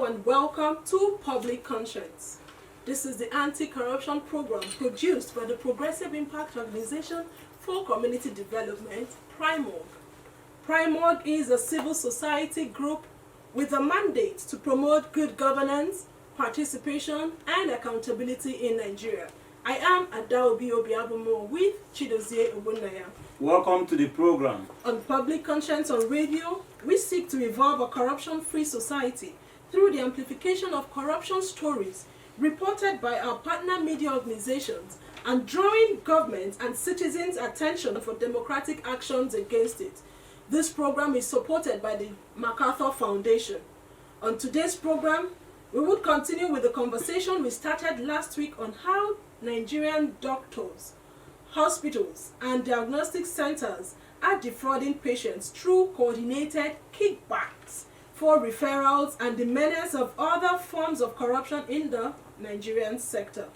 Hello and welcome to Public Conscience. This is the anti-corruption program produced by the Progressive Impact Organization for Community Development, PRIMORG. PRIMORG is a civil society group with a mandate to promote good governance, participation, and accountability in Nigeria. I am Adaobi Obiabomo with Chidozie Ogbonnaya. Welcome to the program. On Public Conscience on Radio, we seek to evolve a corruption-free society through the amplification of corruption stories reported by our partner media organizations and drawing government and citizens' attention for democratic actions against it. This program is supported by the MacArthur Foundation. On today's program, we would continue with the conversation we started last week on how Nigerian doctors, hospitals, and diagnostic centers are defrauding patients through coordinated kickbacks for referrals and the menace of other forms of corruption in the Nigerian sector.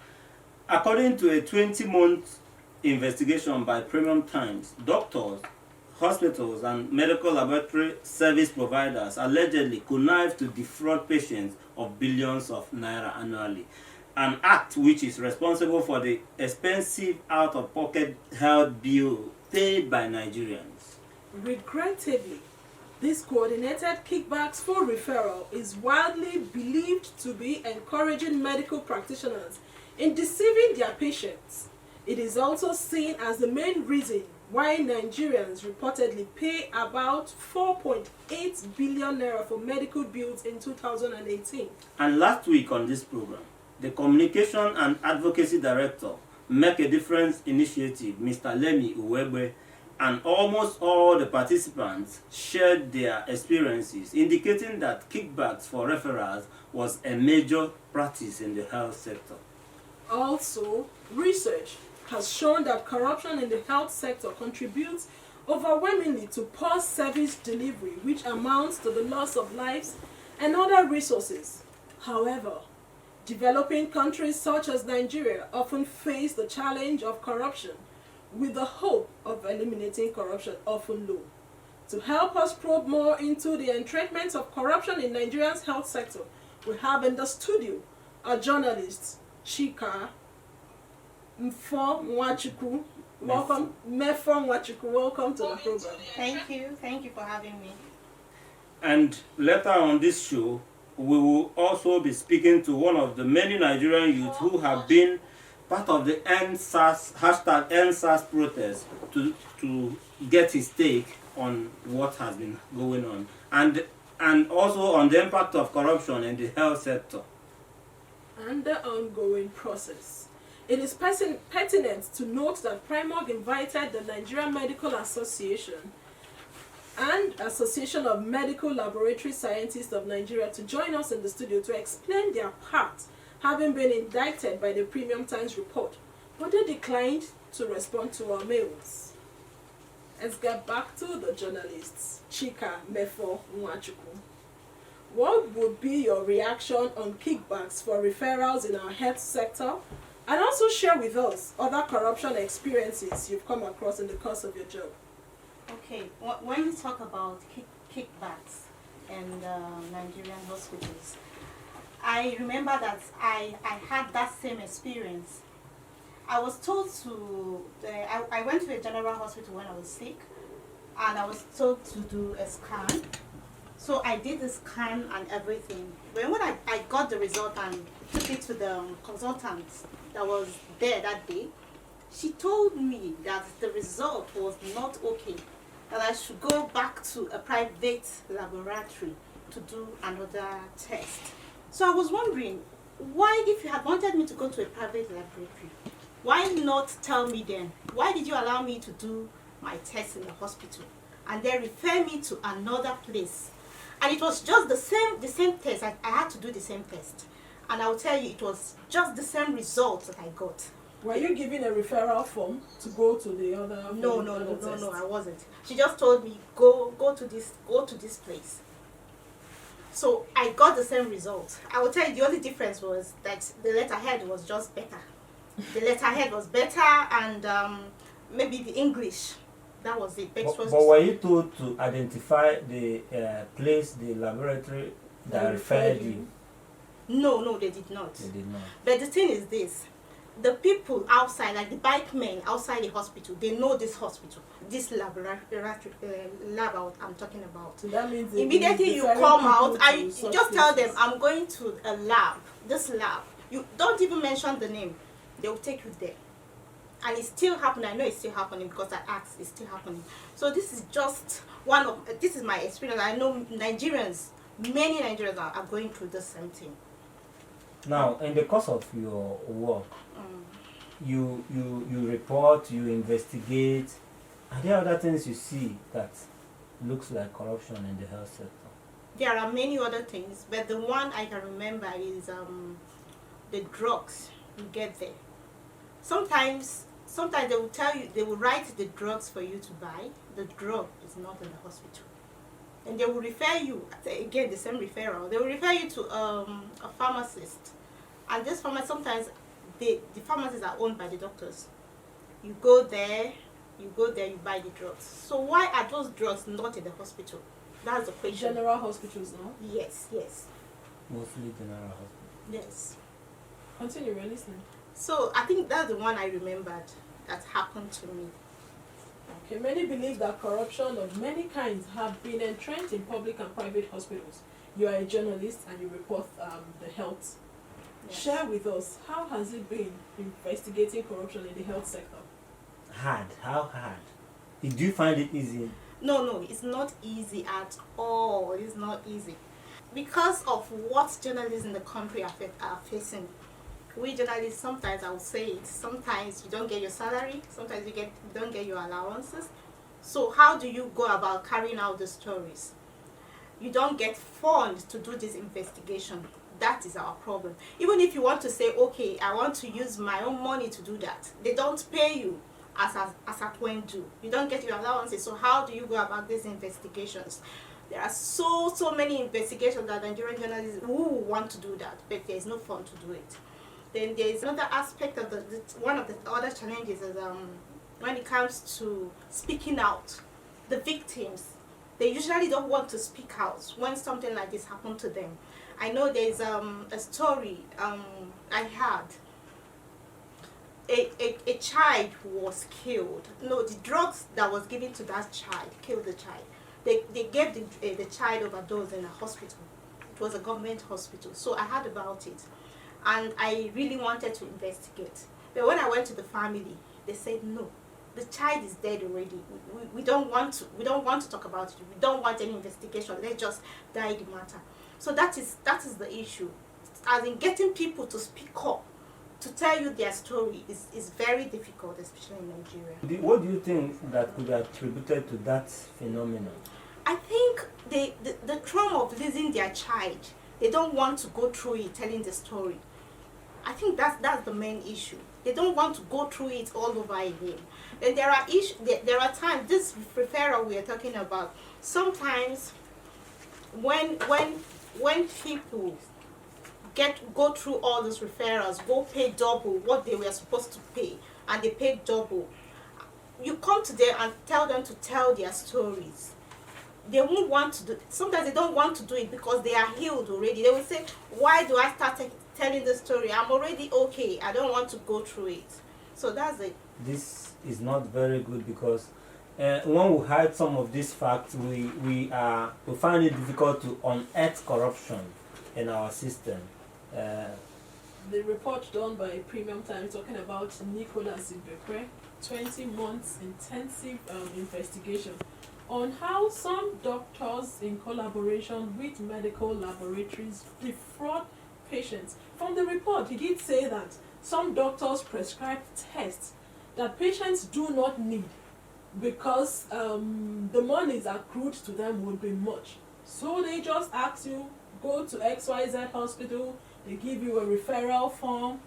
According to a 20-month investigation by Premium Times, doctors, hospitals, and medical laboratory service providers allegedly connive to defraud patients of billions of naira annually, an act which is responsible for the expensive out-of-pocket health bill paid by Nigerians. Regrettably, this coordinated kickbacks for referral is widely believed to be encouraging medical practitioners in deceiving their patients. It is also seen as the main reason why Nigerians reportedly pay about 4.8 billion naira for medical bills in 2018. And last week on this program, the Communication and Advocacy Director, Make a Difference Initiative, Mr. Lemi Uwegbe, and almost all the participants shared their experiences, indicating that kickbacks for referrals was a major practice in the health sector. Also, research has shown that corruption in the health sector contributes overwhelmingly to poor service delivery, which amounts to the loss of lives and other resources. However, developing countries such as Nigeria often face the challenge of corruption, with the hope of eliminating corruption often low. To help us probe more into the entrenchment of corruption in Nigeria's health sector, we have in the studio a journalist, Chika Mefo Nwachukwu. Welcome to the program. Thank you for having me. And later on this show, we will also be speaking to one of the many Nigerian youth who have been part of the #EndSARS protest to get his take on what has been going on and also on the impact of corruption in the health sector and the ongoing process. It is pertinent to note that PRIMORG invited the Nigerian Medical Association and Association of Medical Laboratory Scientists of Nigeria to join us in the studio to explain their part, having been indicted by the Premium Times report, but they declined to respond to our mails. Let's get back to the journalists. Chika Mefo Nwachukwu. What would be your reaction on kickbacks for referrals in our health sector? And also share with us other corruption experiences you've come across in the course of your job. Okay, when you talk about kickbacks and Nigerian hospitals, I remember that I had that same experience. I was told to, I went to a general hospital when I was sick, and I was told to do a scan. So I did the scan and everything. When I got the result and took it to the consultant that was there that day, she told me that the result was not okay, that I should go back to a private laboratory to do another test. So I was wondering, why, if you had wanted me to go to a private laboratory, why not tell me then? Why did you allow me to do my test in the hospital and then refer me to another place? And it was just the same test. I had to do the same test. And I'll tell you, it was just the same result that I got. Were you given a referral form to go to the other? No, I wasn't. She just told me, go to this place. So I got the same result. I will tell you, the only difference was that the letterhead was just better. The letterhead was better, and maybe the English. That was it. But were you told to identify the place, the laboratory that referred you? No, they did not. They did not. But the thing is this, the people outside, like the bike men outside the hospital, they know this hospital, this lab I'm talking about. So that means they Immediately you referring come people out, to I such just tell them, places. I'm going to a lab, this lab. You don't even mention the name. They will take you there. And it's still happening. I know it's still happening because I asked, it's still happening. So this is just this is my experience. I know Nigerians, many Nigerians are going through the same thing. Now, in the course of your work, you report, you investigate. Are there other things you see that looks like corruption in the health sector? There are many other things, but the one I can remember is the drugs you get there. Sometimes they will tell you, they will write the drugs for you to buy. The drug is not in the hospital. And they will refer you, again, the same referral. They will refer you to a pharmacist. And this pharmacist, sometimes the pharmacies are owned by the doctors. You go there, you buy the drugs. So why are those drugs not in the hospital? That's the question. General hospitals, no? Yes. Mostly general hospital. Yes. Continue, we're listening. So I think that's the one I remembered that happened to me. Okay, many believe that corruption of many kinds have been entrenched in public and private hospitals. You are a journalist and you report the health. Yes. Share with us, how has it been investigating corruption in the health sector? Hard. How hard? Did you find it easy? No, it's not easy at all. It's not easy. Because of what journalists in the country are facing. We journalists, sometimes I will say it, sometimes you don't get your salary, sometimes you don't get your allowances. So how do you go about carrying out the stories? You don't get funds to do this investigation. That is our problem. Even if you want to say, okay, I want to use my own money to do that, they don't pay you as at when due. You don't get your allowances. So how do you go about these investigations? There are so many investigations that Nigerian journalists who want to do that, but there is no fund to do it. Then there is another aspect of one of the other challenges is when it comes to speaking out. The victims, they usually don't want to speak out when something like this happened to them. I know there is a story I had. A child was killed. No, the drugs that was given to that child killed the child. They gave the child overdose in a hospital. It was a government hospital. So I heard about it. And I really wanted to investigate. But when I went to the family, they said no. The child is dead already. We don't want to talk about it. We don't want any investigation. Let's just die the matter. So that is the issue. As in getting people to speak up, to tell you their story is very difficult, especially in Nigeria. What do you think that could be attributed to that phenomenon? I think the trauma of losing their child, they don't want to go through it, telling the story. I think that's the main issue. They don't want to go through it all over again. And there are times, this referral we are talking about, sometimes when people go through all these referrals, go pay double what they were supposed to pay, and they pay double, you come to them and tell them to tell their stories. They won't want to do it. Sometimes they don't want to do it because they are healed already. They will say, why do I start telling the story? I'm already okay. I don't want to go through it. So that's it. This is not very good because when we hide some of these facts, we find it difficult to unearth corruption in our system. The report done by Premium Time talking about Nicholas Ibekwe, 20 months intensive investigation on how some doctors in collaboration with medical laboratories defraud patients. From the report, he did say that some doctors prescribe tests that patients do not need because the monies accrued to them will be much. So they just ask you, go to XYZ hospital, they give you a referral form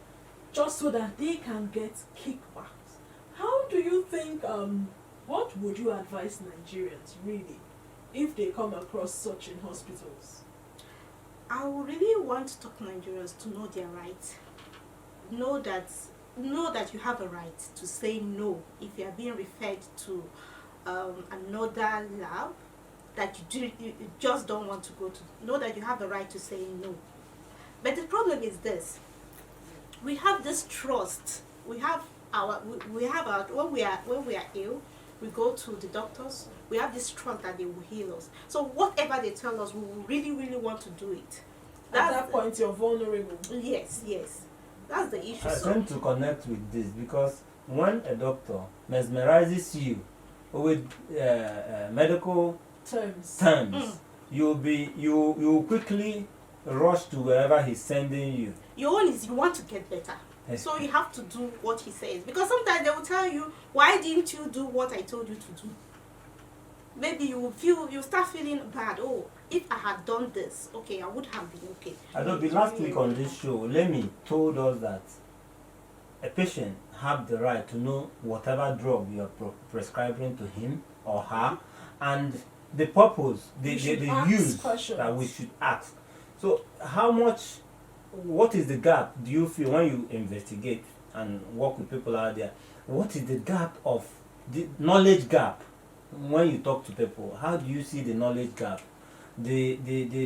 just so that they can get kickbacks. How do you think, what would you advise Nigerians really if they come across such in hospitals? I would really want to talk to Nigerians to know their rights. Know that you have a right to say no if you are being referred to another lab that you just don't want to go to. Know that you have a right to say no. But the problem is this: we have this trust. We have our when we are ill, we go to the doctors. We have this trust that they will heal us. So whatever they tell us, we will really, really want to do it. At that point, you're vulnerable. Yes, yes. That's the issue. I tend to connect with this because when a doctor mesmerizes you with medical terms, you will quickly rush to wherever he's sending you. Your own is you want to get better. So you have to do what he says. Because sometimes they will tell you, why didn't you do what I told you to do? Maybe you start feeling bad. Oh, if I had done this, okay, I would have been okay. Adobe, last week on this show, Lemmy told us that a patient have the right to know whatever drug you are prescribing to him or her, and the purpose, the use questions that we should ask. So what is the gap do you feel when you investigate and work with people out there? What is the gap of the knowledge gap when you talk to people? How do you see the knowledge gap? The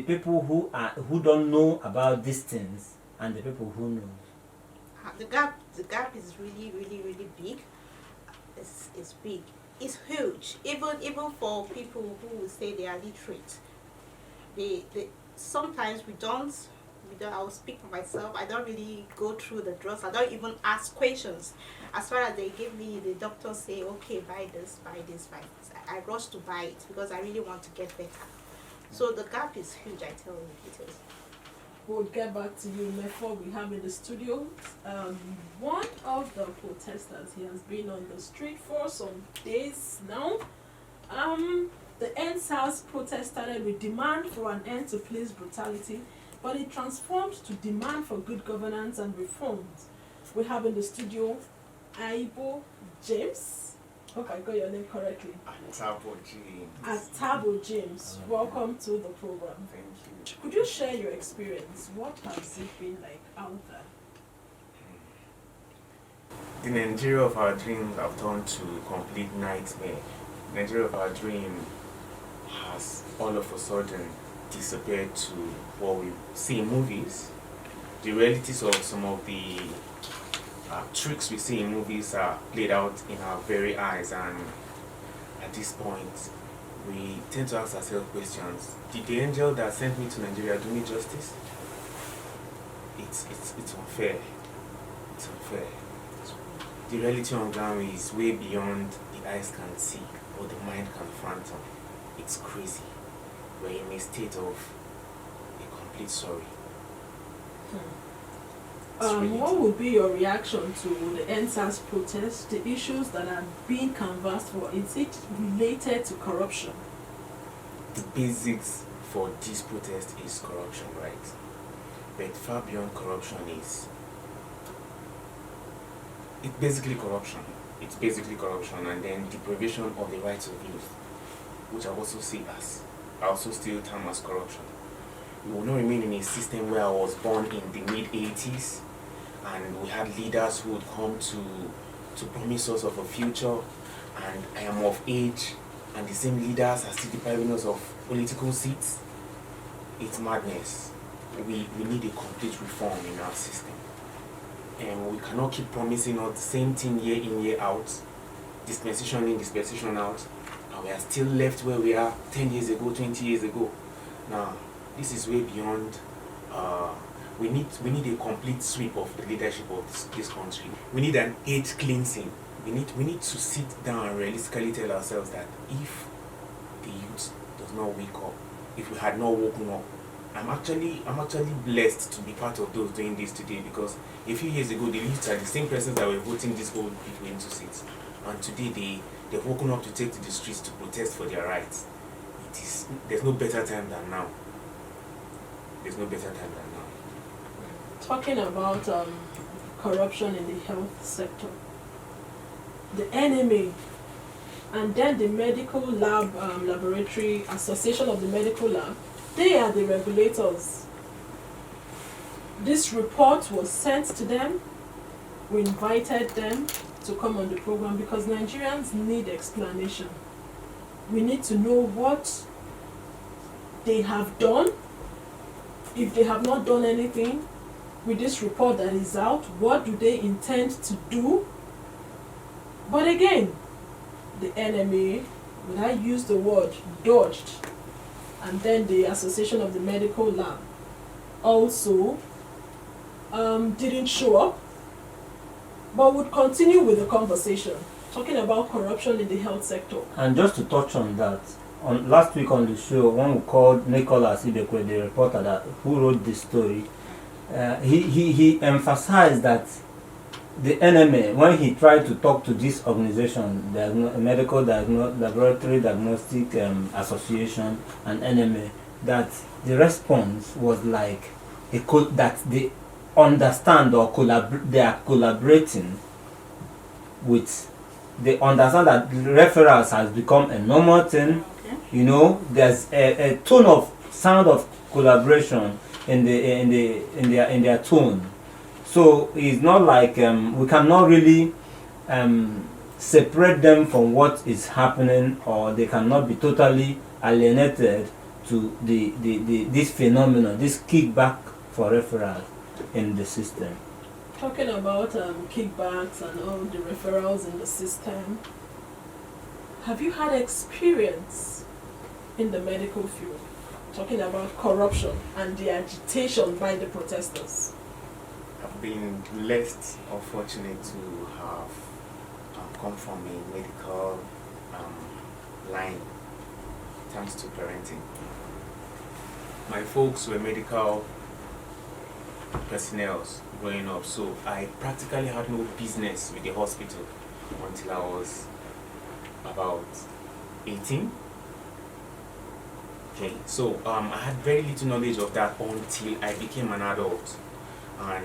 people who don't know about these things and the people who know. The gap is really, really, really big. It's big. It's huge. Even for people who will say they are literate. They sometimes we don't, I will speak for myself, I don't really go through the drugs. I don't even ask questions. As far as they give me, the doctors say, okay, buy this, buy this, buy this. I rush to buy it because I really want to get better. So the gap is huge, I tell you, it is. We'll get back to you before we have in the studio. One of the protesters, he has been on the street for some days now. The NSAS protest started with demand for an end to police brutality, but it transformed to demand for good governance and reforms. We have in the studio Aibo James. Hope I got your name correctly. Atabo James. Welcome to the program. Thank you. Could you share your experience? What has it been like out there? The Nigeria of our dreams have turned to complete nightmare. Nigeria of our dream has all of a sudden disappeared to what we see in movies. The realities of some of the tricks we see in movies are played out in our very eyes, and at this point we tend to ask ourselves questions. Did the angel that sent me to Nigeria do me justice? It's unfair. It's unfair. The reality on ground is way beyond the eyes can see or the mind can fathom. It's crazy. We're in a state of a complete sorry. What would be your reaction to the NSAS protest, the issues that are being canvassed for? Is it related to corruption? The basics for this protest is corruption, right? But far beyond corruption is it's basically corruption. It's basically corruption, and then deprivation of the rights of youth, which I also still term as corruption. We will not remain in a system where I was born in the mid-80s and we had leaders who would come to promise us of a future, and I am of age and the same leaders are still depriving us of political seats. It's madness. We need a complete reform in our system. And we cannot keep promising us the same thing year in, year out, dispensation in, dispensation out, and we are still left where we are 10 years ago, 20 years ago. Now, this is way beyond. We need a complete sweep of the leadership of this country. We need an age cleansing. We need to sit down and realistically tell ourselves that if the youth does not wake up, if we had not woken up, I'm actually blessed to be part of those doing this today, because a few years ago the youth are the same persons that were voting these old people into seats, and today they've woken up to take to the streets to protest for their rights. There's no better time than now. There's no better time than now. Talking about corruption in the health sector, the NMA and then the Medical Laboratory Association of the Medical Lab, they are the regulators. This report was sent to them. We invited them to come on the program because Nigerians need explanation. We need to know what they have done if they have not done anything with this report that is out, what do they intend to do? But again, the enemy, when I use the word dodged, and then the Association of the Medical Lab also didn't show up, but would continue with the conversation, talking about corruption in the health sector. And just to touch on that, on last week on the show, one we called Nicholas Ibekwe, the reporter who wrote this story, he emphasized that the NMA, when he tried to talk to this organization, the Medical Laboratory Diagnostic Association and NMA, that the response was like that they understand or they are collaborating with. They understand that referrals has become a normal thing. Okay. You know, there's a tone of sound of collaboration in their tone. So it's not like we cannot really separate them from what is happening, or they cannot be totally alienated to this phenomenon, this kickback for referrals in the system. Talking about kickbacks and all the referrals in the system, have you had experience in the medical field talking about corruption and the agitation by the protesters? I've been blessed or fortunate to have come from a medical line, thanks to parenting. My folks were medical personnel growing up, so I practically had no business with the hospital until I was about 18. Okay, so I had very little knowledge of that until I became an adult, and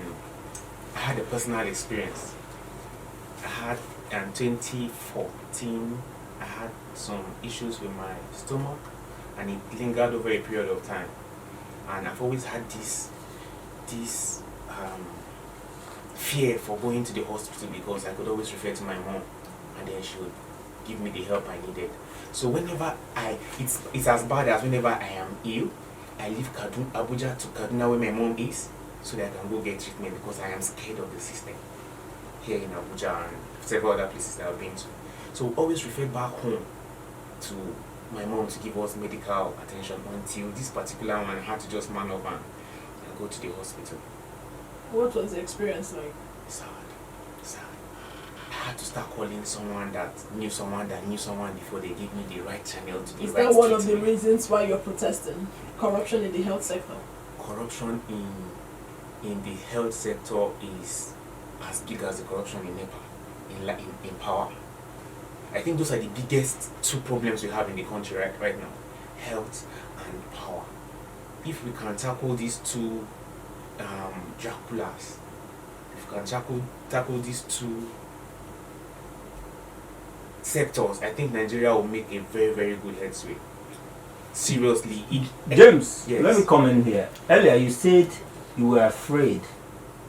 I had a personal experience. I had in 2014, I had some issues with my stomach, and it lingered over a period of time. And I've always had this fear for going to the hospital, because I could always refer to my mom, and then she would give me the help I needed. So whenever it's as bad as whenever I am ill, I leave Abuja to Kaduna where my mom is, so that I can go get treatment, because I am scared of the system here in Abuja and several other places that I've been to. So always refer back home to my mom to give us medical attention, until this particular one I had to just man up and go to the hospital. What was the experience like? Sad. I had to start calling someone that knew someone before they gave me the right channel to the Is right that one of the treatment. reasons why you're protesting? Corruption in the health sector? Corruption in the health sector is as big as the corruption in NEPA, in power. I think those are the biggest two problems we have in the country right now: health and power. If we can tackle these two Draculas, if we can tackle these two sectors, I think Nigeria will make a very, very good headway. Seriously. James, Yes. let me come in here. Earlier you said you were afraid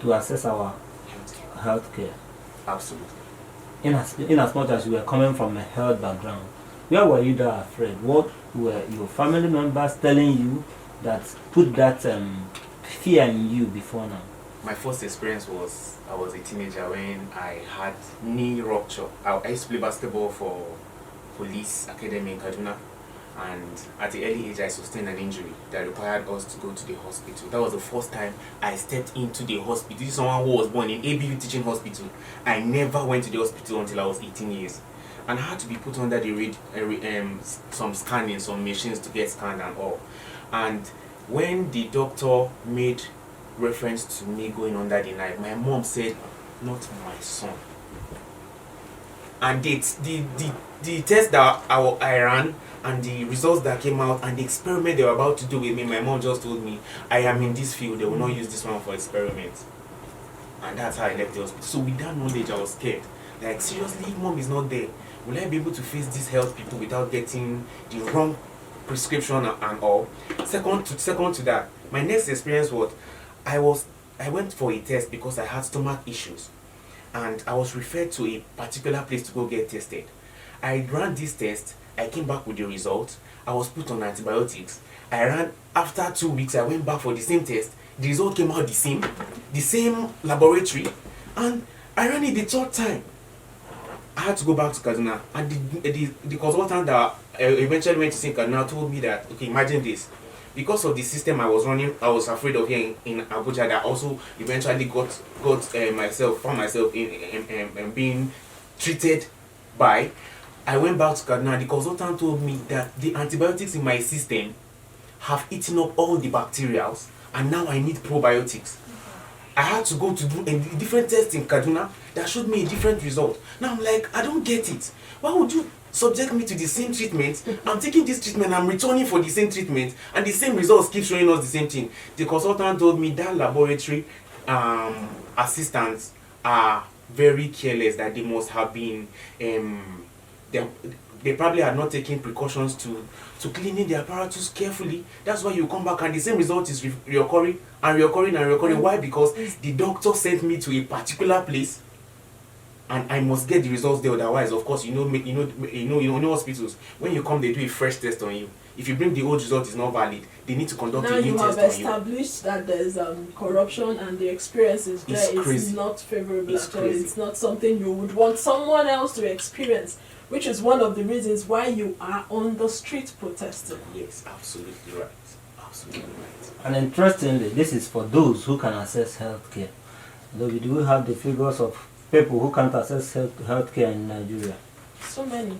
to access our healthcare. Absolutely. In as much as you were coming from a health background, where were you that afraid? What were your family members telling you that put that fear in you before now? My first experience was, I was a teenager when I had knee rupture. I used to play basketball for Police Academy in Kaduna, and at the early age I sustained an injury that required us to go to the hospital. That was the first time I stepped into the hospital. This is someone who was born in ABU Teaching Hospital. I never went to the hospital until I was 18 years. And I had to be put under the some scanning, some machines to get scanned and all. And when the doctor made reference to me going under the knife, my mom said, "Not my son." And the test that I ran, and the results that came out, and the experiment they were about to do with me, my mom just told me, "I am in this field, they will not use this one for experiment." And that's how I left the hospital. So with that knowledge, I was scared. Like, seriously, if mom is not there, will I be able to face these health people without getting the wrong prescription and all? Second to that, my next experience was, I went for a test because I had stomach issues, and I was referred to a particular place to go get tested. I ran this test, I came back with the result, I was put on antibiotics. I ran, after 2 weeks, I went back for the same test. The result came out the same laboratory, and I ran it the third time. I had to go back to Kaduna, and the consultant that eventually went to see Kaduna told me that, okay, imagine this. Because of the system I was running, I was afraid of here in Abuja, that also eventually found myself in being treated by. I went back to Kaduna. The consultant told me that the antibiotics in my system have eaten up all the bacteria, and now I need probiotics. I had to go to do a different test in Kaduna that showed me a different result. Now I'm like, I don't get it. Why would you subject me to the same treatment? I'm taking this treatment, I'm returning for the same treatment, and the same results keep showing us the same thing. The consultant told me that laboratory assistants are very careless, that they must have been they probably had not taken precautions to cleaning the apparatus carefully. That's why you come back and the same result is reoccurring and reoccurring and reoccurring. Why? Because the doctor sent me to a particular place, and I must get the results there. Otherwise, of course, you know hospitals, when you come, they do a fresh test on you. If you bring the old result, is not valid, they need to conduct a new test on you. Now you have established that there's corruption, and the experience is there. It's not favorable at all. It's not something you would want someone else to experience, which is one of the reasons why you are on the street protesting. Yes, absolutely right. Absolutely right. And interestingly, this is for those who can access healthcare. Though we do have the figures of people who can't access healthcare in Nigeria. So many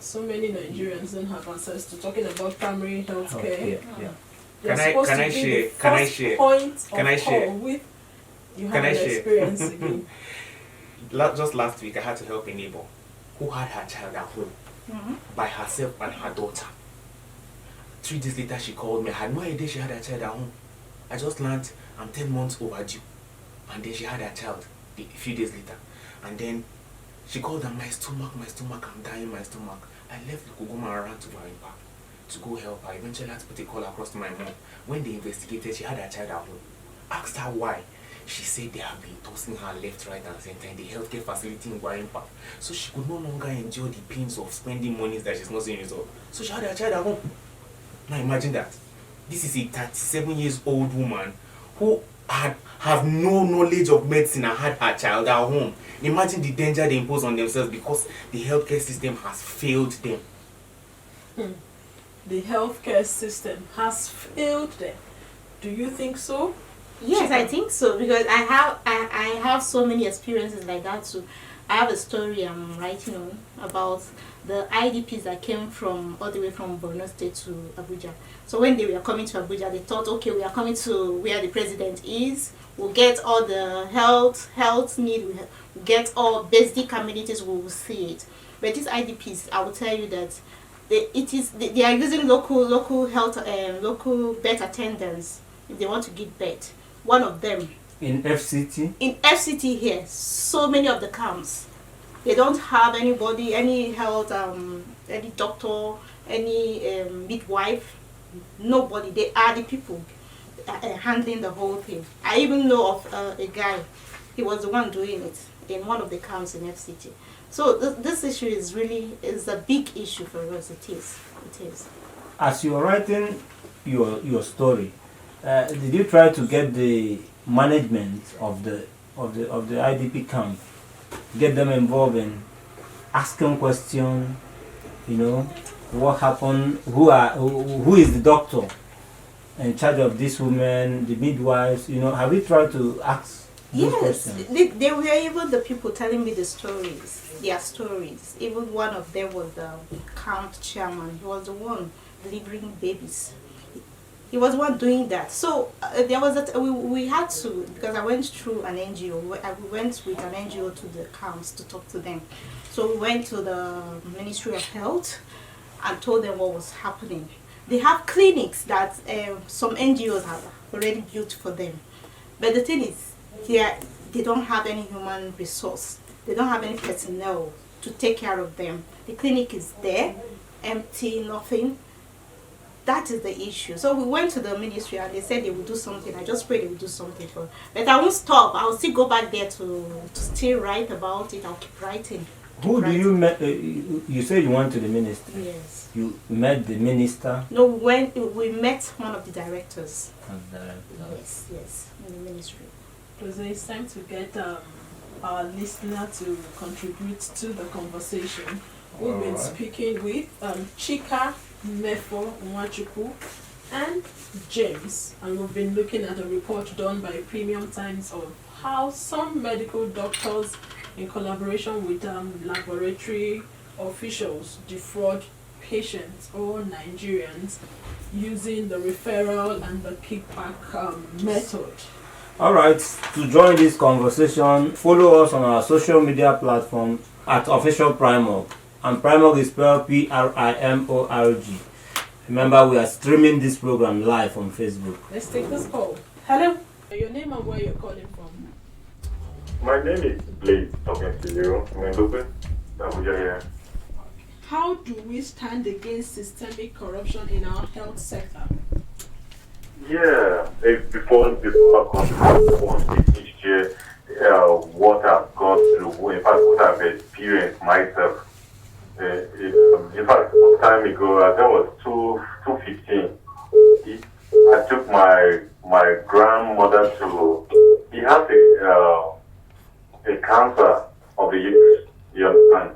Nigerians don't have access to, talking about primary healthcare. Yeah. Can I share? With you have an experience again. Just last week, I had to help a neighbor who had her child at home by herself and her daughter. 3 days later, she called me. I had no idea she had her child at home. I just learned I'm 10 months overdue, and then she had her child a few days later, and then she called her, my stomach, I'm dying, my stomach. I left the Kuguma and ran to Warimpa to go help her. Eventually, I had to put a call across to my mom. When they investigated, she had her child at home. Asked her why. She said they have been tossing her left, right, and center in the healthcare facility in Warimpa. So she could no longer endure the pains of spending money that she's not seeing result. So she had her child at home. Now imagine that. This is a 37-year-old woman who have no knowledge of medicine and had her child at home. Imagine the danger they impose on themselves because the healthcare system has failed them. The healthcare system has failed them. Do you think so? Yes, I think so, because I have so many experiences like that too. I have a story I'm writing on about the IDPs that came from all the way from Borno State to Abuja. So when they were coming to Abuja, they thought, okay, we are coming to where the president is. We'll get all the health need. We'll get all basic amenities. We will see it. But these IDPs, I will tell you that they are using local health local birth attendants if they want to give birth. One of them in FCT. In FCT here, so many of the camps, they don't have anybody, any health, any doctor, any midwife, nobody. They are the people handling the whole thing. I even know of a guy, he was the one doing it in one of the camps in FCT. So this issue is a big issue for us. It is. As you are writing your story, did you try to get the management of the IDP camp, get them involved in asking questions? You know, what happened? Who is the doctor in charge of this woman, the midwives? You know, have you tried to ask those questions? Yes, they were even the people telling me their stories. Even one of them was the camp chairman. He was the one delivering babies. He was the one doing that. So there was we had to, because I went through an NGO. We went with an NGO to the camps to talk to them. So we went to the Ministry of Health and told them what was happening. They have clinics that some NGOs have already built for them. But the thing is, they don't have any human resource. They don't have any personnel to take care of them. The clinic is there, empty, nothing. That is the issue. So we went to the ministry and they said they would do something. I just prayed they would do something for. But I won't stop. I'll still go back there to still write about it. I'll keep writing Who do you met? You say you went to the ministry. Yes. You met the minister. No, when we met one of the directors. Yes, in the ministry. So it's time to get our listener to contribute to the conversation. We've been speaking with Chika Mefo Nwachukwu and James, and we've been looking at a report done by Premium Times of how some medical doctors, in collaboration with laboratory officials, defraud patients or Nigerians using the referral and the kickback method. All right, to join this conversation, follow us on our social media platform at Official Primorg. And Primorg is spelled Primorg. Remember, we are streaming this program live on Facebook. Let's take this call. Hello. Your name and where you're calling from? My name is Blaze, talking to you. Abuja here. How do we stand against systemic corruption in our health sector? Yeah, before I teach you what I've gone through, in fact, what I've experienced myself. In fact, some time ago, that was 2015. I took my grandmother to. He has a cancer of the uterus. You understand?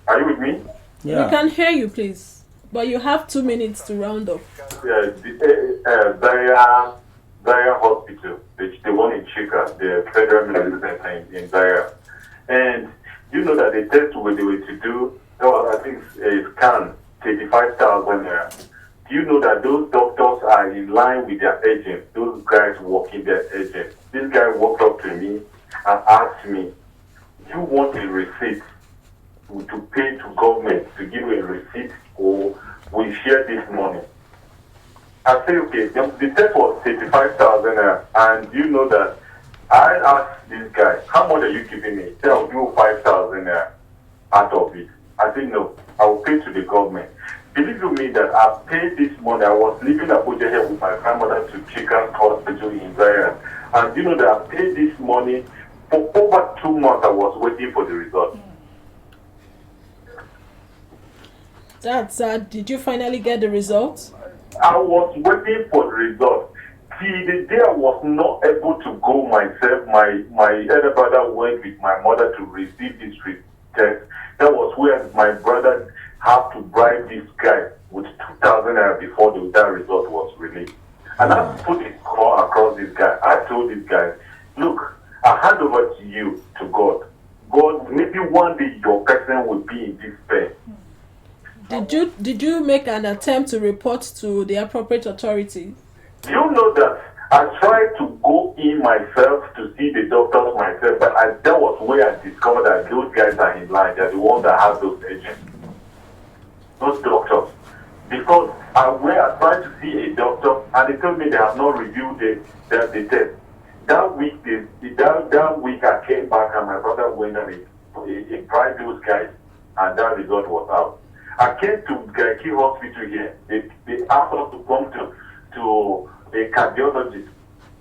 Are you with me? Yeah. We can hear you, please. But you have 2 minutes to round up. Zaria Hospital, the one in Chika, the Federal Medical Center in Zaria. And you know that the test they were to do, I think a scan, 35,000 naira. Do you know that those doctors are in line with their agents, those guys working their agents? This guy walked up to me and asked me, do you want a receipt to pay to government to give you a receipt, or we share this money? I said, okay, the test was 35,000 and you know that I asked this guy, how much are you giving me? He said, I'll give you 5,000 out of it. I said, no, I will pay to the government. Believe you me that I paid this money. I was living in Abuja here with my grandmother to Chika's Hospital in Zaire. And you know that I paid this money for over 2 months. I was waiting for the result. That's sad. Did you finally get the results? I was waiting for the result. Till the day I was not able to go myself, my elder brother went with my mother to receive this test. That was where my brother had to bribe this guy with 2,000 naira before that result was released. And I put a call across this guy. I told this guy, look, I hand over to you, to God. God, maybe one day your person will be in this pain. Did you make an attempt to report to the appropriate authorities? You know that I tried to go in myself to see the doctors myself, but that was where I discovered that those guys are in line. They're the ones that have those agents, those doctors. Because I tried to see a doctor, and they told me they have not reviewed the test. That week, that week I came back, and my brother went and he bribed those guys, and that result was out. I came to Garki Hospital here. They asked us to come to a cardiologist.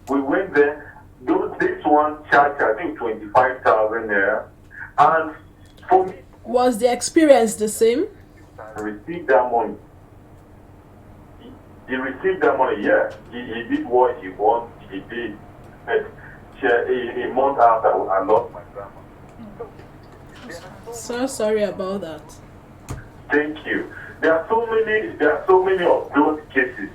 We went there. This one charged, I think, 25,000 there. And for me, was the experience the same? I received that money. He received that money, yeah. He did what he wanted, he did. But a month after, I lost my grandma. So sorry about that. Thank you. There are so many of those cases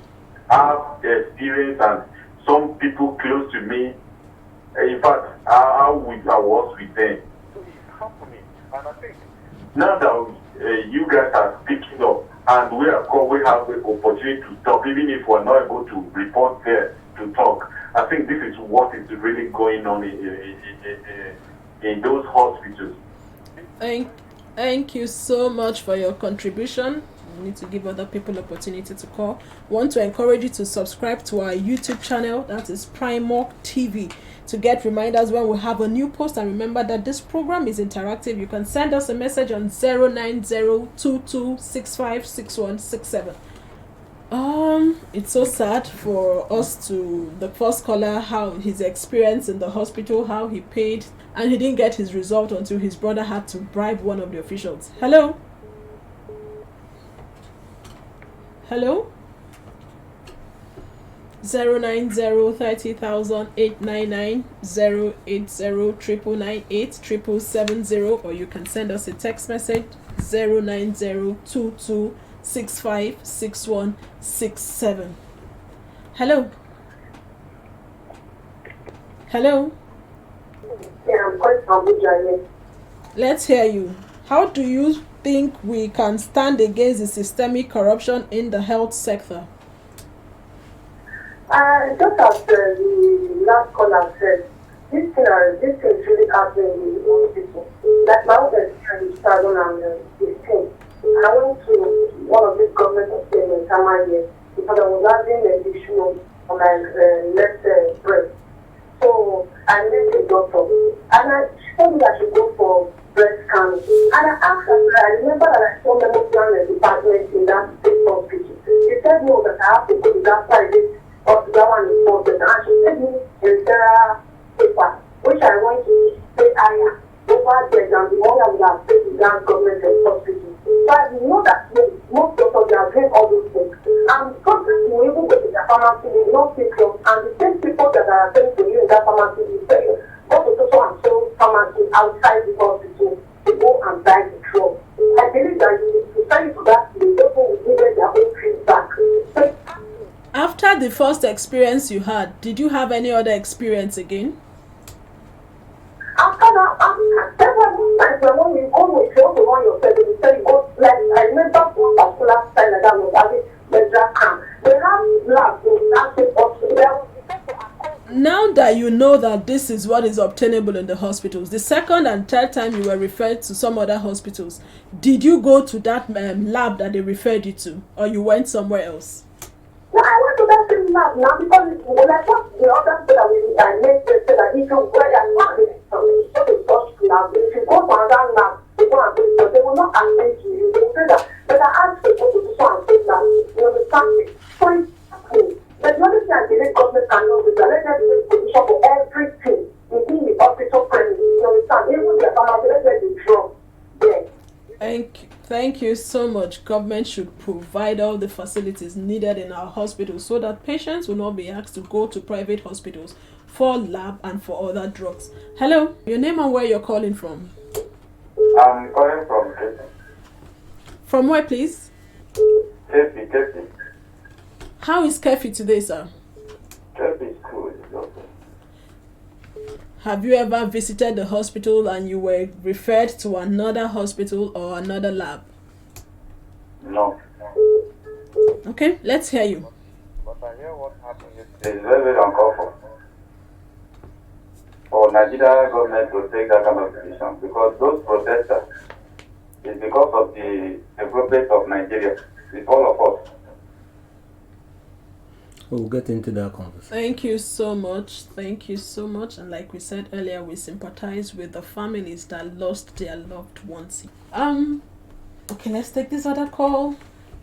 I've experienced, and some people close to me. In fact, I was with them. So it's happening, and I think now that you guys are speaking up, and we have the opportunity to talk, even if we're not able to report there to talk. I think this is what is really going on in those hospitals. Thank you so much for your contribution. We need to give other people opportunity to call. Want to encourage you to subscribe to our YouTube channel, that is Primorg TV, to get reminders when we have a new post. And remember that this program is interactive. You can send us a message on 09022656167. It's so sad for us to the first caller, how his experience in the hospital, how he paid and he didn't get his result until his brother had to bribe one of the officials. Hello? Hello? 090300899 or you can send us a text message 09022656167. Hello? Hello? Yeah, I'm quite familiar. Let's hear you. How do you think we can stand against the systemic corruption in the health sector? Just as the last caller said, this thing is really happening in young people. Like my own experience in 2015, I went to one of these government hospitals in year because I was having an issue on my left breast. So I met a doctor, and she told me that I should go for breast scanning. And I asked her, I remember that I saw memo plan department in that state hospital. She said no, that I have to go to that private hospital and report it. And she sent me a referral paper, which I went to pay higher over there than the one I would have paid in that government hospital. So I know that most doctors are doing all those things. And because you even go to the pharmacy, they will not take long. And the same people that are attending to you in that pharmacy will tell you, go to so and so pharmacy outside the hospital to go and buy the drug. I believe that you need to send to that, the people will give them their own feedback. So, after the first experience you had, did you have any other experience again? after that, several times when you go with you want yourself, you say you go, like I remember one particular time that I was having medical camp. They have labs in that hospital. Now that you know that this is what is obtainable in the hospitals, the second and third time you were referred to some other hospitals, did you go to that lab that they referred you to, or you went somewhere else? No, I went to that same lab now because when I thought the other people that I met said that if you go there, if you go to another lab, they go and do, they will not attend to you. They will say that, but I asked to go to this one and say that, you understand me? So it's happening. But the only thing I believe government cannot do is that let them take position for everything within the hospital premise. You understand? Even the pharmacy, let them be drawn there. Thank you so much. Government should provide all the facilities needed in our hospitals so that patients will not be asked to go to private hospitals for lab and for other drugs. Hello, your name and where you're calling from? I'm calling from Kepi. From where, please? Kepi. How is Kefi today, sir? Kepi is cool. It's okay. Have you ever visited the hospital and you were referred to another hospital or another lab? No. Okay, let's hear you. But I hear what happened yesterday. It's very, very uncomfortable for Nigeria government to take that kind of decision because those protesters is because of the development of Nigeria. It's all of us. We'll get into that conversation. Thank you so much. And like we said earlier, we sympathize with the families that lost their loved ones. Okay, let's take this other call.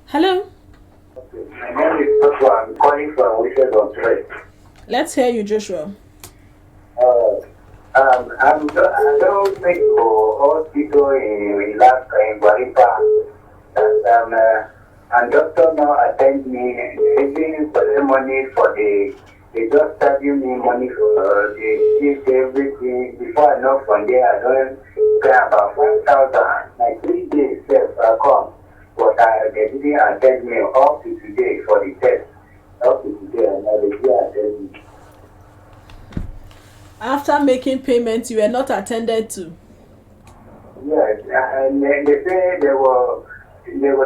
Hello. My name is Joshua. I'm calling from Wishes on Trade. Let's hear you, Joshua. I'm going to hospital in Guaripa, and doctor now attend me, giving money for they just charging me money for the gift, everything. Before I know from there, I don't pay about 5,000. Like 3 days, yes, I come, but they didn't attend me up to today for the test. Up to today, and they didn't attend me. After making payments, you were not attended to. Yes, and they say they will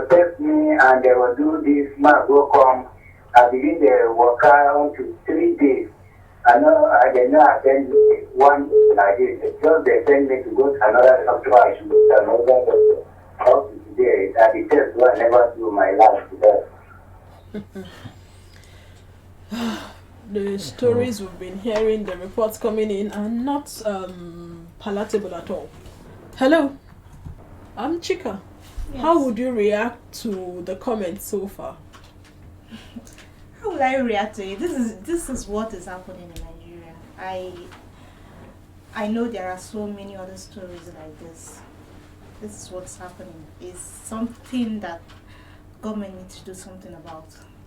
test me and they will do this. Man will come. I believe they will carry to 3 days. I know I did not attend one like this. Just they send me to go to another doctor. I should go to another doctor. Up to today, at the test, I never do my life today. The stories we've been hearing, the reports coming in are not palatable at all. Hello, I'm Chika. Yes. How would you react to the comments so far? How will I react to it? This is what is happening in Nigeria. I know there are so many other stories like this. This is what's happening. It's something that government needs to do something about.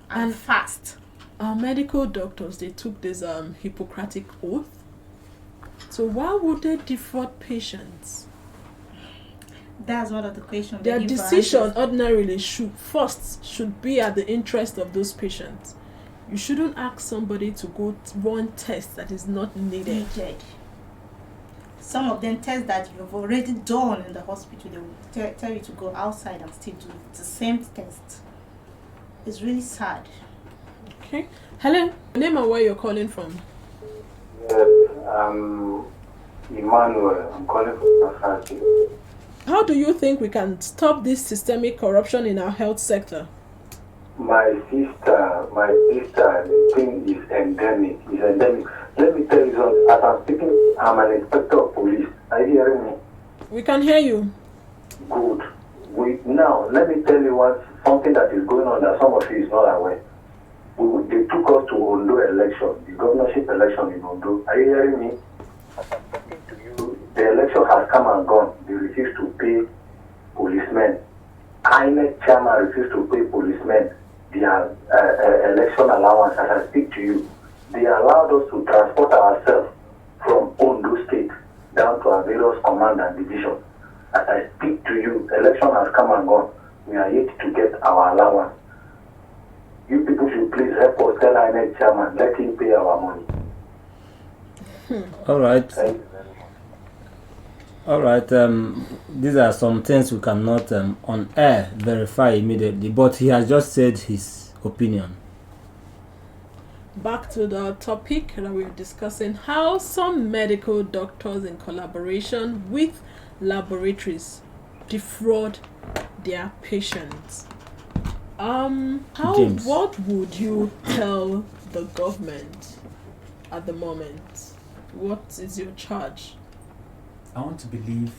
And fast. Our medical doctors, they took this Hippocratic oath. So why would they defraud patients? That's one of the questions. Their decision ordinarily should be at the interest of those patients. You shouldn't ask somebody to go run tests that is not needed. Some of them tests that you've already done in the hospital, they will tell you to go outside and still do it. It's the same test. It's really sad. Okay. Hello. Name and where you're calling from. Yes, Emmanuel. I'm calling from Massachusetts. How do you think we can stop this systemic corruption in our health sector? My sister, the thing is endemic. Let me tell you something. As I'm speaking, I'm an inspector of police. Are you hearing me? We can hear you. Good. Now, let me tell you something that is going on that some of you is not aware. They took us to Ondo election, the governorship election in Ondo. Are you hearing me? As I'm talking to you, the election has come and gone. They refuse to pay policemen. INEC chairman refused to pay policemen their election allowance. As I speak to you, they allowed us to transport ourselves from Ondo State down to our various command and division. As I speak to you, election has come and gone. We are yet to get our allowance. You people should please help us tell INEC chairman, let him pay our money. All right. Thank you very much. All right. These are some things we cannot on air verify immediately, but he has just said his opinion. Back to the topic that we were discussing, how some medical doctors in collaboration with laboratories defraud their patients. James. What would you tell the government at the moment? What is your charge? I want to believe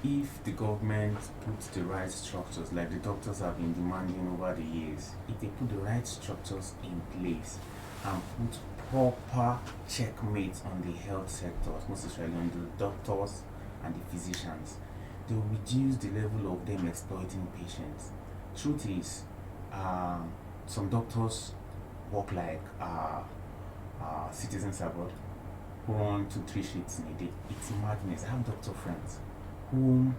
if the government puts the right structures, like the doctors have been demanding over the years, if they put the right structures in place and put proper checkmates on the health sectors, most especially on the doctors and the physicians, they will reduce the level of them exploiting patients. Truth is, some doctors work like citizens abroad who run 2-3 shifts in a day. It's madness. I have doctor friends who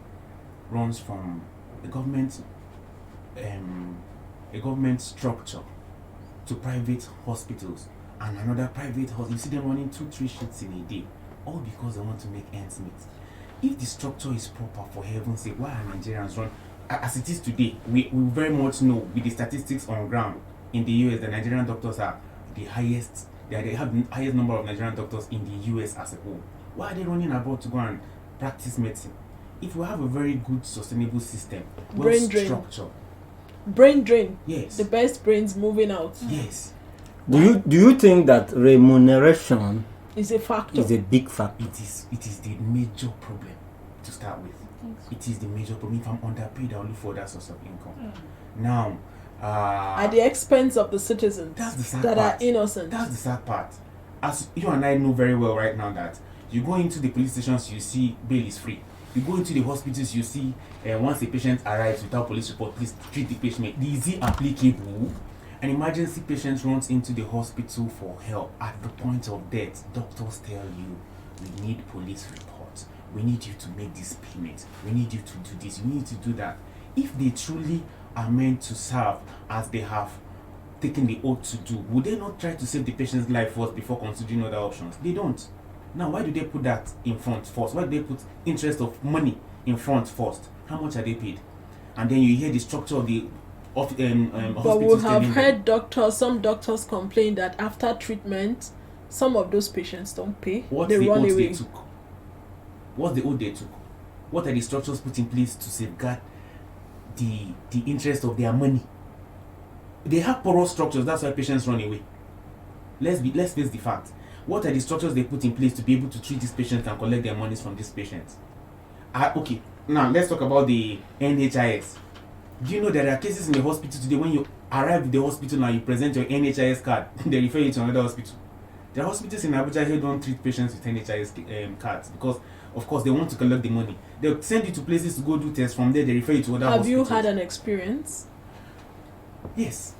runs from a government structure to private hospitals and another private hospital. You see them running 2-3 shifts in a day, all because they want to make ends meet. If the structure is proper, for heaven's sake, why are Nigerians run as it is today? We very much know with the statistics on ground in the US, the Nigerian doctors are the highest. They have the highest number of Nigerian doctors in the US as a whole. Why are they running abroad to go and practice medicine? If we have a very good, sustainable system, well structured. Brain drain. Yes. The best brains moving out. Yes. Do you think that remuneration Is a factor. is a big factor? It is the major problem to start with. It is the major problem. If I'm underpaid, I'll look for that source of income. Now, at the expense of the citizens that's the sad that part. are innocent. That's the sad part. As you and I know very well right now that you go into the police stations, you see bail is free. You go into the hospitals, you see once a patient arrives without police report, please treat the patient. Is it applicable? An emergency patient runs into the hospital for help. At the point of death, doctors tell you, we need police reports. We need you to make this payment. We need you to do this. We need to do that. If they truly are meant to serve as they have taken the oath to do, would they not try to save the patient's life first before considering other options? They don't. Now, why do they put that in front first? Why do they put interest of money in front first? How much are they paid? And then you hear the structure of the But hospitals. we have heard some doctors complain that after treatment, some of those patients don't pay. What's they the run oath away. they took? What's the oath they took? What are the structures put in place to safeguard the interest of their money? They have porous structures. That's why patients run away. Let's face the fact. What are the structures they put in place to be able to treat these patients and collect their monies from these patients? Okay, now let's talk about the NHIS. Do you know there are cases in the hospital today when you arrive at the hospital and you present your NHIS card, they refer you to another hospital? There are hospitals in Abuja who don't treat patients with NHIS cards because, of course, they want to collect the money. They'll send you to places to go do tests. From there, they refer you to other hospitals. Have you had an experience? Yes.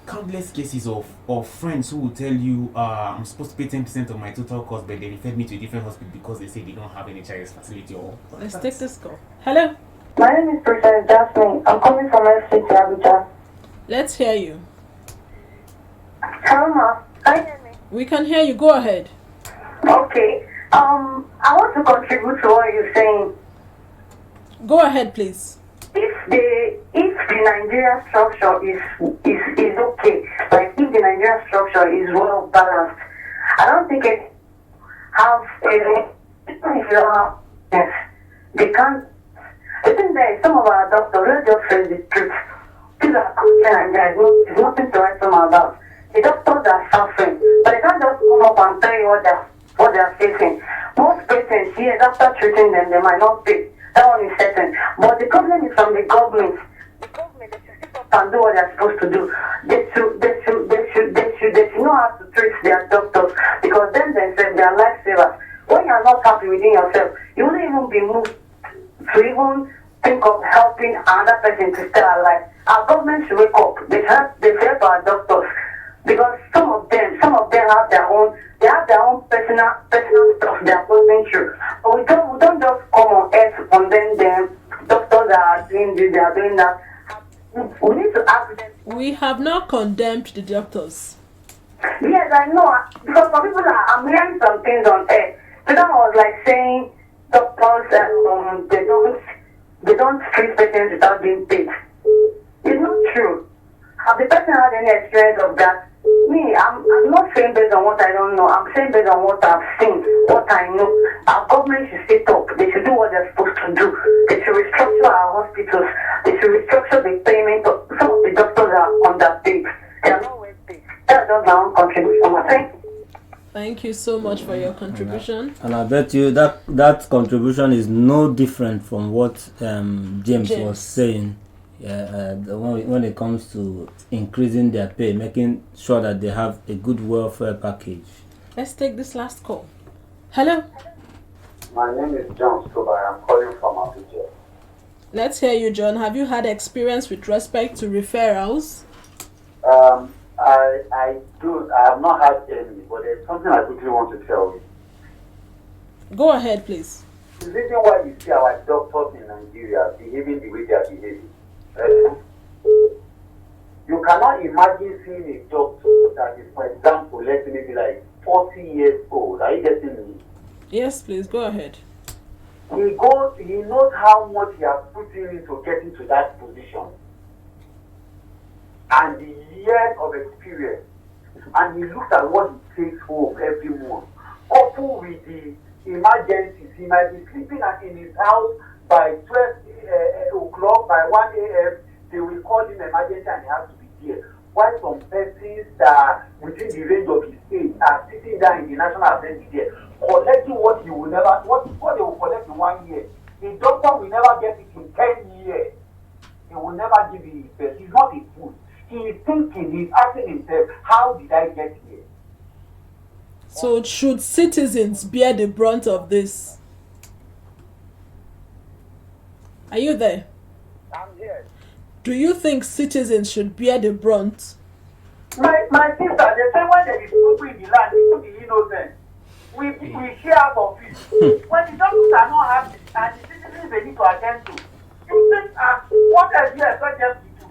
Countless cases of friends who will tell you, I'm supposed to pay 10% of my total cost, but they referred me to a different hospital because they say they don't have NHIS facility or... Let's take this call. Hello? My name is Princess Jasmine. I'm coming from FCT Abuja. Let's hear you. Hello, ma. Can you hear me? We can hear you. Go ahead. Okay. I want to contribute to what you're saying. Go ahead, please. If the Nigerian structure is okay, like if the Nigerian structure is well balanced, I don't think it have yes, they can't. I think that some of our doctors, let's just say the truth. These are culture and there's nothing to write them about. The doctors are suffering, but they can't just come up and tell you what they're facing. Most patients, yes, after treating them, they might not pay. That one is certain. But the problem is from the government. The government, they should sit up and do what they're supposed to do. They should know how to treat their doctors because them themselves, they are lifesavers. When you are not happy within yourself, you won't even be moved to even think of helping another person to stay alive. Our government should wake up. They should help our doctors because some of them have their own personal stuff they are going through. But we don't just come on earth on them. Doctors are doing this, they are doing that. We need to ask them. We have not condemned the doctors. Yes, I know. Because some people I'm hearing some things on air. Someone was like saying doctors they don't treat patients without being paid. It's not true. Have the person had any experience of that? Me, I'm not saying based on what I don't know. I'm saying based on what I've seen, what I know. Our government should sit up. They should do what they're supposed to do. They should restructure our hospitals. They should restructure the payment of some of the doctors are underpaid. They are not well paid. That's just my own contribution. Thank you. Thank you so much for your contribution. And I bet you that contribution is no different from what James was saying. When it comes to increasing their pay, making sure that they have a good welfare package. Let's take this last call. Hello? My name is John Stoba. I'm calling from Abuja. Let's hear you, John. Have you had experience with respect to referrals? I do. I have not had any, but there's something I quickly want to tell you. Go ahead, please. The reason why you see our doctors in Nigeria behaving the way they are behaving, you cannot imagine seeing a doctor that is, for example, let's say maybe like 40 years old. Are you getting me? Yes, please, go ahead. He knows how much he has put into getting to that position and the years of experience, and he looks at what he takes home every month, coupled with the emergencies. He might be sleeping in his house by 12 o'clock, by 1 a.m. They will call him emergency and he has to be there. While some persons that are within the range of his age are sitting down in the National Assembly there, collecting what they will collect in 1 year. The doctor will never get it in 10 years. He will never give it his best. He's not a fool. He is thinking, he's asking himself, how did I get here? So should citizens bear the brunt of this? Are you there? I'm here. Do you think citizens should bear the brunt? My sister, they say when there is people in the land, people be innocent. We share out of it. When the doctors are not happy and the citizens they need to attend to, you think, what else do you expect them to do?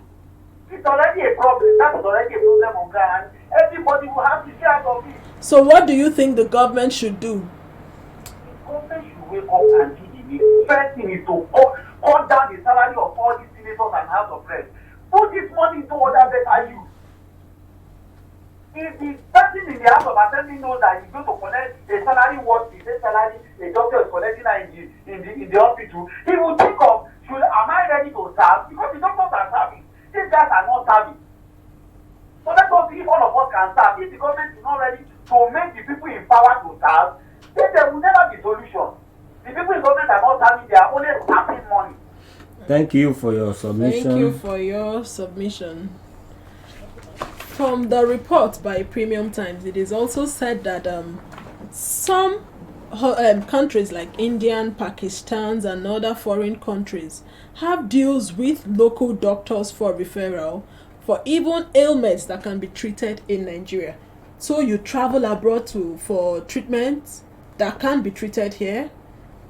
It's already a problem. That is already a problem on ground. Everybody will have to share out of it. So what do you think the government should do? The government should wake up and do the needful. First thing is to cut down the salary of all these senators and House of Reps. Put this money into other better use. If the person in the House of Assembly knows that he's going to collect a salary worth the same salary a doctor is collecting in the hospital, he will think of, am I ready to serve? Because the doctors are serving. These guys are not serving. So let us see if all of us can serve. If the government is not ready to make the people in power to serve, then there will never be solution. The people in government are not serving, they are only tapping money. Thank you for your submission. Thank you for your submission. From the report by Premium Times, it is also said that some countries like India, Pakistan, and other foreign countries have deals with local doctors for referral for even ailments that can be treated in Nigeria. So you travel abroad for treatments that can be treated here.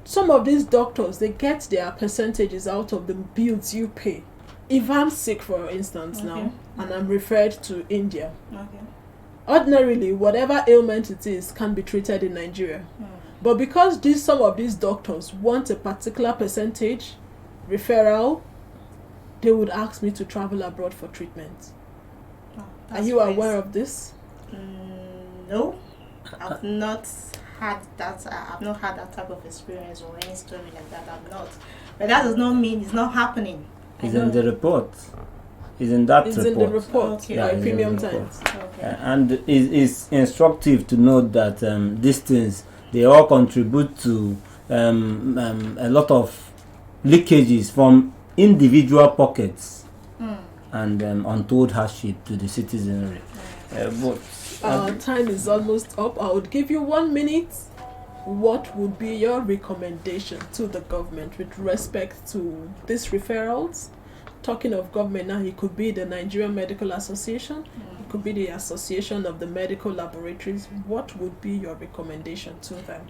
Some of these doctors, they get their percentages out of the bills you pay. If I'm sick, for instance, now, and I'm referred to India, ordinarily, whatever ailment it is can be treated in Nigeria. But because some of these doctors want a particular percentage referral, they would ask me to travel abroad for treatment. Are you aware of this? No, I've not had that. I've not had that type of experience or any story like that. I've not. But that does not mean it's not happening. It's in the report. It's in that It's report. in the report by it's Premium in the report. Times. And it's instructive to note that these things, they all contribute to a lot of leakages from individual pockets and untold hardship to the citizenry. Our time is almost up. I would give you 1 minute. What would be your recommendation to the government with respect to these referrals? Talking of government now, it could be the Nigerian Medical Association, it could be the Association of the Medical Laboratories. What would be your recommendation to them?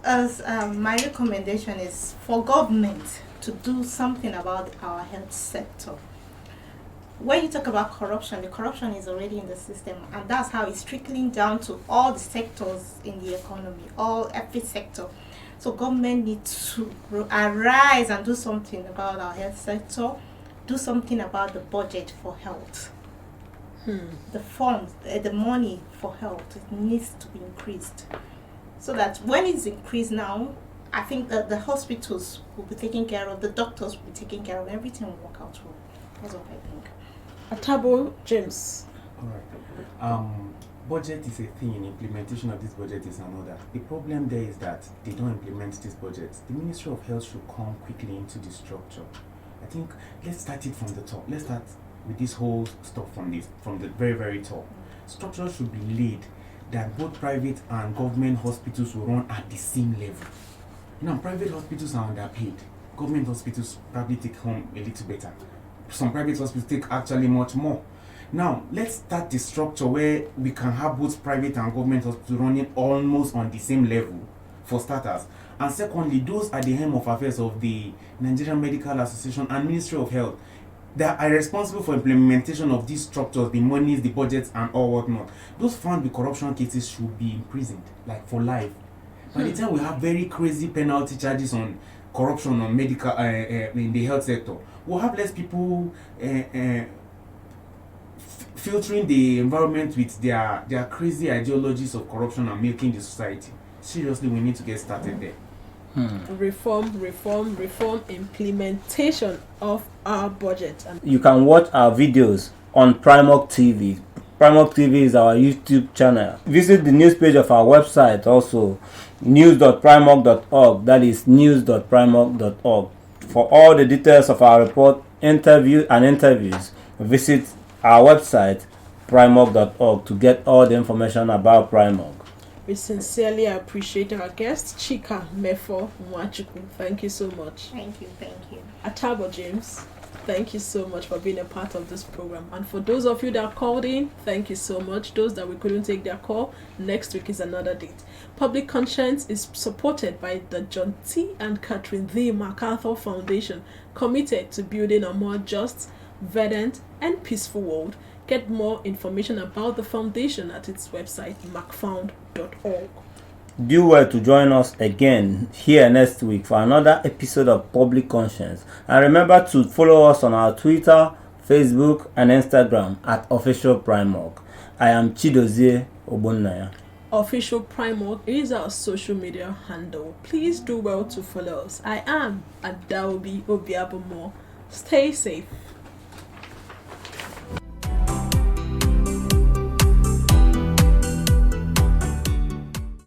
As my recommendation is for government to do something about our health sector. When you talk about corruption, the corruption is already in the system, and that's how it's trickling down to all the sectors in the economy, every sector. So government needs to arise and do something about our health sector, do something about the budget for health. The funds, the money for health, it needs to be increased. So that when it's increased now, I think that the hospitals will be taken care of, the doctors will be taken care of, everything will work out well. That's what I think. Atabo James. All right. Budget is a thing. Implementation of this budget is another. The problem there is that they don't implement this budget. The Ministry of Health should come quickly into the structure. I think let's start it from the top. Let's start with this whole stuff from the very, very top. Structure should be laid that both private and government hospitals will run at the same level. Now, private hospitals are underpaid. Government hospitals probably take home a little better. Some private hospitals take actually much more. Now, let's start the structure where we can have both private and government hospitals running almost on the same level, for starters. And secondly, those at the helm of affairs of the Nigerian Medical Association and Ministry of Health that are responsible for implementation of these structures, the monies, the budgets, and all whatnot. Those found with corruption cases should be imprisoned, like for life. By the time we have very crazy penalty charges on corruption on medical in the health sector, we'll have less people filtering the environment with their crazy ideologies of corruption and milking the society. Seriously, we need to get started there. Reform, implementation of our budget. And you can watch our videos on Primark TV. Primark TV is our YouTube channel. Visit the news page of our website also, news.primark.org. That is news.primark.org. For all the details of our report, interviews, visit our website, primark.org, to get all the information about Primark. We sincerely appreciate our guest, Chika Mefo Mwachukwu. Thank you so much. Thank you. Atabo James, thank you so much for being a part of this program. And for those of you that called in, thank you so much. Those that we couldn't take their call, next week is another date. Public Conscience is supported by the John T. and Catherine The MacArthur Foundation, committed to building a more just, verdant, and peaceful world. Get more information about the foundation at its website, macfound.org. Do well to join us again here next week for another episode of Public Conscience. And remember to follow us on our Twitter, Facebook, and Instagram at Official Primark. I am Chidozie Ogbonnaya. Official Primark is our social media handle. Please do well to follow us. I am Adaobi Obiabomo. Stay safe.